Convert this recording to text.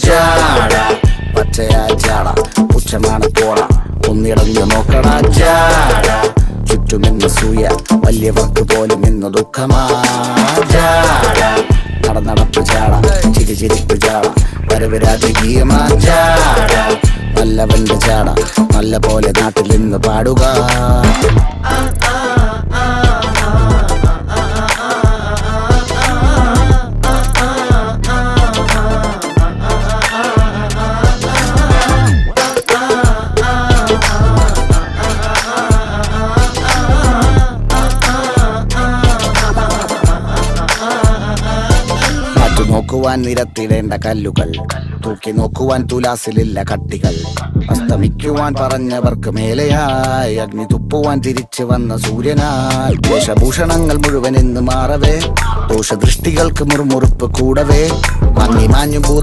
ജാട പച്ചയാ ജാട പുച്ഛമാണ് പോട ഒന്നിടഞ്ഞു നോക്കണ ജാട ചുറ്റുമെന്ന് സൂയ വലിയവർക്ക് പോലും ഇന്ന് ദുഃഖമാ ജാട നടപ്പ് ജാട ചിരിപ്പ് ജാട വരവ് രാജകീയമാ ജാട നല്ലവന്റെ ജാട നല്ല പോലെ നാട്ടിൽ നിന്ന് പാടുക. നോക്കുവാൻ നിരത്തിടേണ്ട കല്ലുകൾ, തൂക്കി നോക്കുവാൻ തുലാസിലില്ല കട്ടികൾ, അസ്തമിക്കുവാൻ പറഞ്ഞവർക്ക് മേലെയായി അഗ്നി തുപ്പുവാൻ തിരിച്ചു വന്ന സൂര്യനായി വേഷഭൂഷണങ്ങൾ മുഴുവൻ എന്ന് മാറവേ ദോഷദൃഷ്ടികൾക്ക് മുറുമുറുപ്പ് കൂടവേ മങ്ങി മാഞ്ഞു ഭൂത